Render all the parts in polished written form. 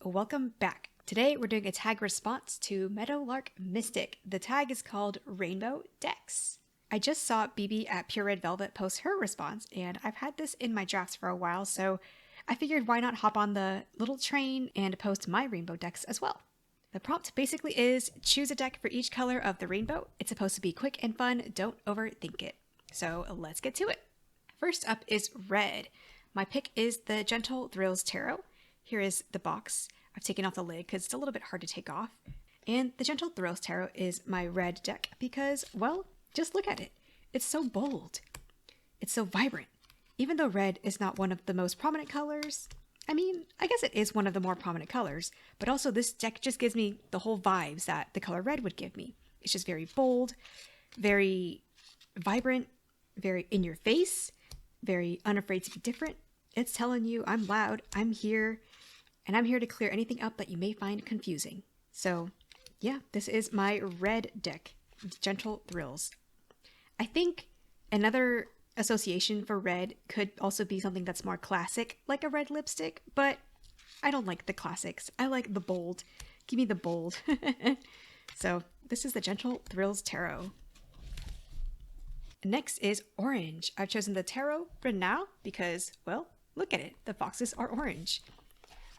welcome back. Today we're doing a tag response to Meadowlark Mystic. The tag is called Rainbow Decks. I just saw BB at Pure Red Velvet post her response, and I've had this in my drafts for a while, so I figured why not hop on the little train and post my rainbow decks as well. The prompt basically is choose a deck for each color of the rainbow. It's supposed to be quick and fun, don't overthink it. So let's get to it. First up is red. My pick is the Gentle Thrills Tarot. Here is the box. I've taken off the lid because it's a little bit hard to take off. And the Gentle Thrills Tarot is my red deck because, well, just look at it. It's so bold. It's so vibrant. Even though red is not one of the most prominent colors, I mean, I guess it is one of the more prominent colors, but also this deck just gives me the whole vibes that the color red would give me. It's just very bold, very vibrant, very in your face, very unafraid to be different. It's telling you I'm loud, I'm here, and I'm here to clear anything up that you may find confusing. So yeah, this is my red deck, Gentle Thrills. I think another association for red could also be something that's more classic, like a red lipstick, but I don't like the classics. I like the bold. Give me the bold. So this is the Gentle Thrills Tarot. Next is orange. I've chosen the tarot for now because, well, look at it. The foxes are orange.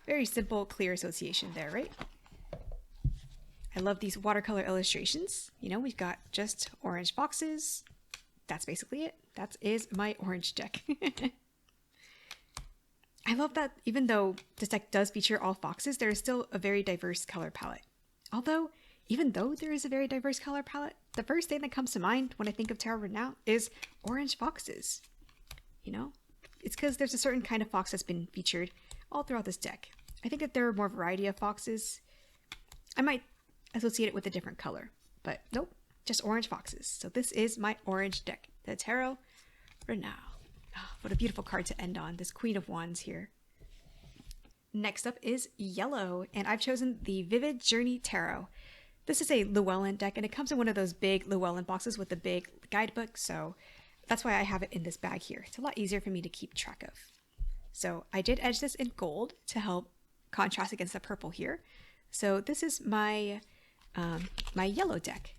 Very simple, clear association there, right? I love these watercolor illustrations. You know, we've got just orange foxes. That's basically it. That is my orange deck. I love that even though this deck does feature all foxes, there is still a very diverse color palette. Although, even though there is a very diverse color palette, the first thing that comes to mind when I think of tarot right now is orange foxes. You know, it's because there's a certain kind of fox that's been featured all throughout this deck. I think if there were more variety of foxes, I might associate it with a different color, but nope, just orange foxes. So this is my orange deck, the tarot for now. Oh, what a beautiful card to end on, this Queen of Wands here. Next up is yellow, and I've chosen the Vivid Journey Tarot. This is a Llewellyn deck, and it comes in one of those big Llewellyn boxes with a big guidebook, so that's why I have it in this bag here. It's a lot easier for me to keep track of. So I did edge this in gold to help contrast against the purple here. So this is my my yellow deck.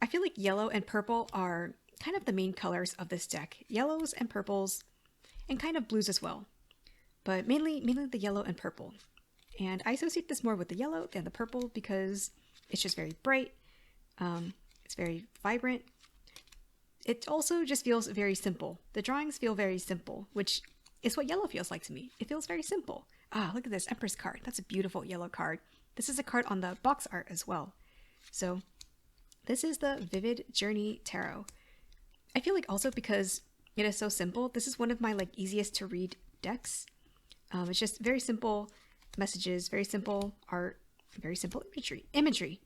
I feel like yellow and purple are kind of the main colors of this deck. Yellows and purples, and kind of blues as well. But mainly the yellow and purple. And I associate this more with the yellow than the purple because it's just very bright. It's very vibrant. It also just feels very simple. The drawings feel very simple, which is what yellow feels like to me. It feels very simple. Ah, look at this Empress card. That's a beautiful yellow card. This is a card on the box art as well. So this is the Vivid Journey Tarot. I feel like also because it is so simple, this is one of my easiest to read decks. It's just very simple messages, very simple art, very simple imagery.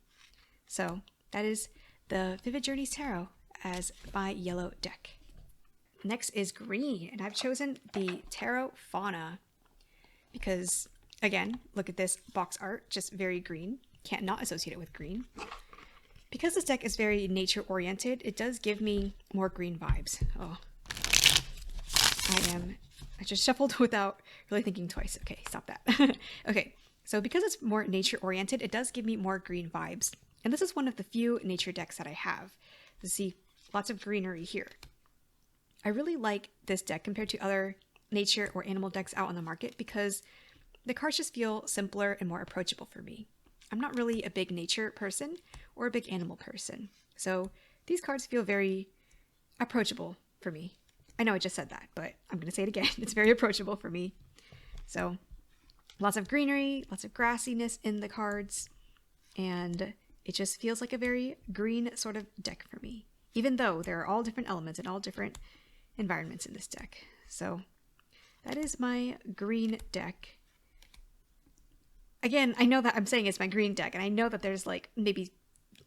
So that is the Vivid Journeys Tarot as my yellow deck. Next is green, and I've chosen the Tarot Fauna because, again, look at this box art, just very green. Can't not associate it with green. Because this deck is very nature-oriented, it does give me more green vibes. Oh, I just shuffled without really thinking twice. Okay, stop that. Okay, so because it's more nature-oriented, it does give me more green vibes. And this is one of the few nature decks that I have. You see lots of greenery here. I really like this deck compared to other nature or animal decks out on the market because the cards just feel simpler and more approachable for me. I'm not really a big nature person or a big animal person. So these cards feel very approachable for me. I know I just said that, but I'm going to say it again. It's very approachable for me. So lots of greenery, lots of grassiness in the cards, and it just feels like a very green sort of deck for me, even though there are all different elements and all different environments in this deck. So that is my green deck. Again, I know that I'm saying it's my green deck, and I know that there's maybe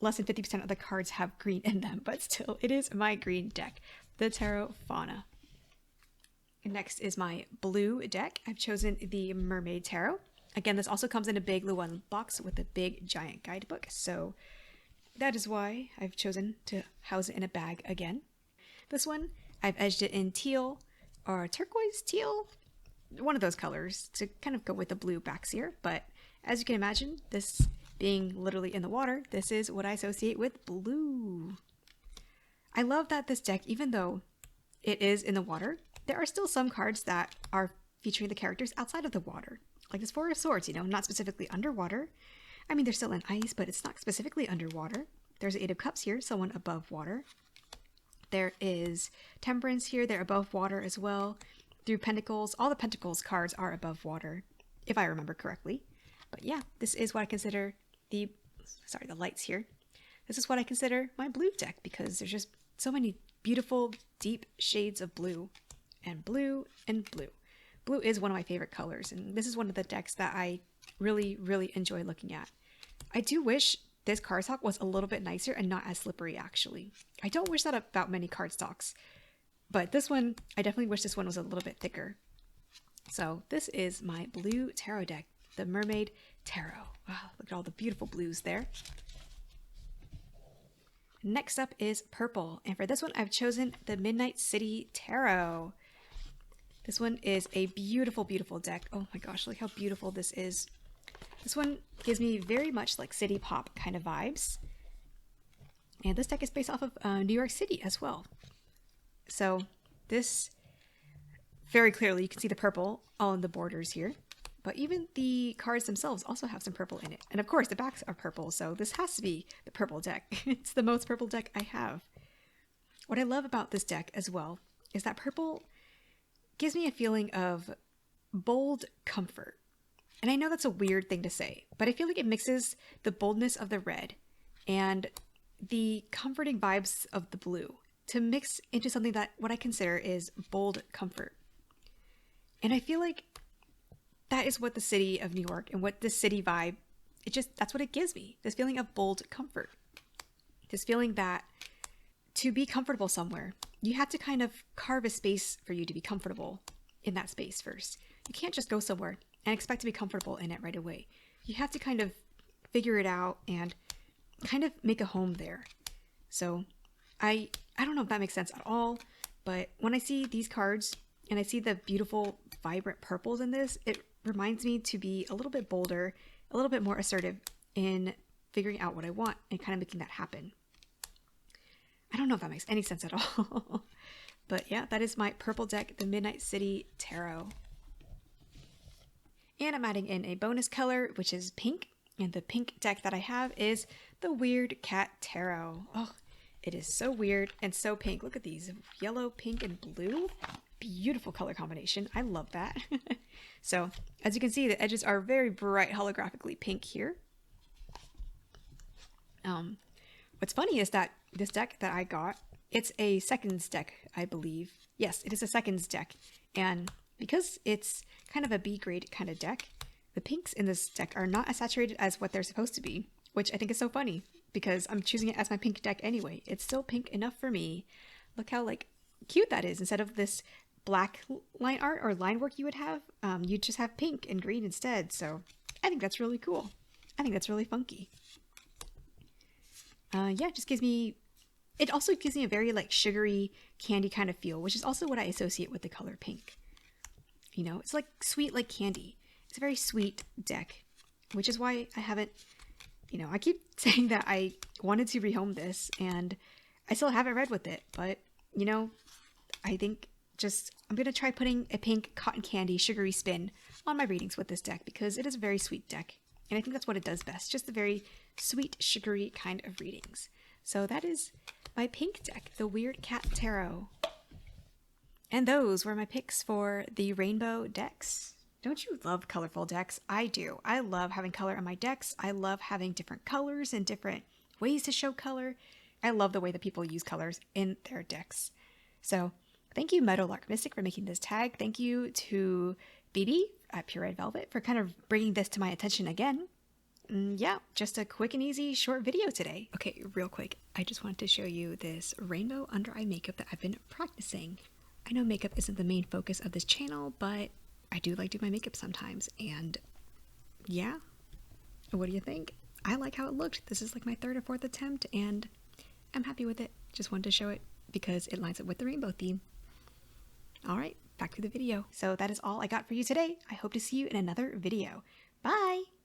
less than 50% of the cards have green in them, but still, it is my green deck, the Tarot Fauna. And next is my blue deck. I've chosen the Mermaid Tarot. Again, this also comes in a big Llewellyn box with a big giant guidebook, so that is why I've chosen to house it in a bag again. This one, I've edged it in teal or turquoise teal. one of those colors to kind of go with the blue backs here. But as you can imagine, this being literally in the water, this is what I associate with blue. I love that this deck, even though it is in the water, there are still some cards that are featuring the characters outside of the water. Like this Four of Swords, you know, not specifically underwater. I mean, they're still in ice, but it's not specifically underwater. There's the Eight of Cups here, someone above water. There is Temperance here, they're above water as well. Through Pentacles, all the Pentacles cards are above water, if I remember correctly. But yeah, this is what I consider the lights here. This is what I consider my blue deck because there's just so many beautiful, deep shades of blue. And blue and blue. Blue is one of my favorite colors, and this is one of the decks that I really, really enjoy looking at. I do wish this cardstock was a little bit nicer and not as slippery, actually. I don't wish that about many cardstocks, but this one, I definitely wish this one was a little bit thicker. So this is my blue tarot deck, the Mermaid Tarot. Wow, look at all the beautiful blues there. Next up is purple, and for this one, I've chosen the Midnight City Tarot. This one is a beautiful, beautiful deck. Oh my gosh, look how beautiful this is. This one gives me very much like city pop kind of vibes. And this deck is based off of New York City as well. So this, very clearly, you can see the purple all in the borders here. But even the cards themselves also have some purple in it. And of course, the backs are purple, so this has to be the purple deck. It's the most purple deck I have. What I love about this deck as well is that purple gives me a feeling of bold comfort. And I know that's a weird thing to say, but I feel like it mixes the boldness of the red and the comforting vibes of the blue to mix into something that what I consider is bold comfort. And I feel like that is what the city of New York and what this city vibe, that's what it gives me. This feeling of bold comfort. This feeling that to be comfortable somewhere, you have to kind of carve a space for you to be comfortable in that space first. You can't just go somewhere and expect to be comfortable in it right away. You have to kind of figure it out and kind of make a home there. So I don't know if that makes sense at all, but when I see these cards and I see the beautiful, vibrant purples in this, it reminds me to be a little bit bolder, a little bit more assertive in figuring out what I want and kind of making that happen. I don't know if that makes any sense at all. But yeah, that is my purple deck, the Midnight City Tarot. And I'm adding in a bonus color, which is pink. And the pink deck that I have is the Weird Cat Tarot. Oh, it is so weird and so pink. Look at these, yellow, pink, and blue. Beautiful color combination. I love that. So, as you can see, the edges are very bright holographically pink here. What's funny is that this deck that I got, it's a seconds deck, I believe. Yes, it is a seconds deck. And because it's kind of a B grade kind of deck, the pinks in this deck are not as saturated as what they're supposed to be, which I think is so funny because I'm choosing it as my pink deck anyway. It's still pink enough for me. Look how like cute that is. Instead of this black line art or line work you would have, you just have pink and green instead. So I think that's really cool. I think that's really funky. Yeah, it also gives me a very like sugary candy kind of feel, which is also what I associate with the color pink. You know, it's like sweet like candy. It's a very sweet deck, which is why I haven't, you know, I keep saying that I wanted to rehome this and I still haven't read with it, but you know, I think I'm going to try putting a pink cotton candy sugary spin on my readings with this deck because it is a very sweet deck. And I think that's what it does best, just the very sweet, sugary kind of readings. So that is my pink deck, the Weird Cat Tarot. And those were my picks for the rainbow decks. Don't you love colorful decks? I do. I love having color in my decks. I love having different colors and different ways to show color. I love the way that people use colors in their decks. So thank you, Meadowlark Mystic, for making this tag. Thank you to BB at Pure Red Velvet for kind of bringing this to my attention again. Yeah, just a quick and easy short video today. Okay, real quick, I just wanted to show you this rainbow under eye makeup that I've been practicing. I know makeup isn't the main focus of this channel, but I do like doing my makeup sometimes, and yeah, what do you think? I like how it looked. This is like my third or fourth attempt, and I'm happy with it. Just wanted to show it because it lines up with the rainbow theme. All right, back to the video. So that is all I got for you today. I hope to see you in another video. Bye!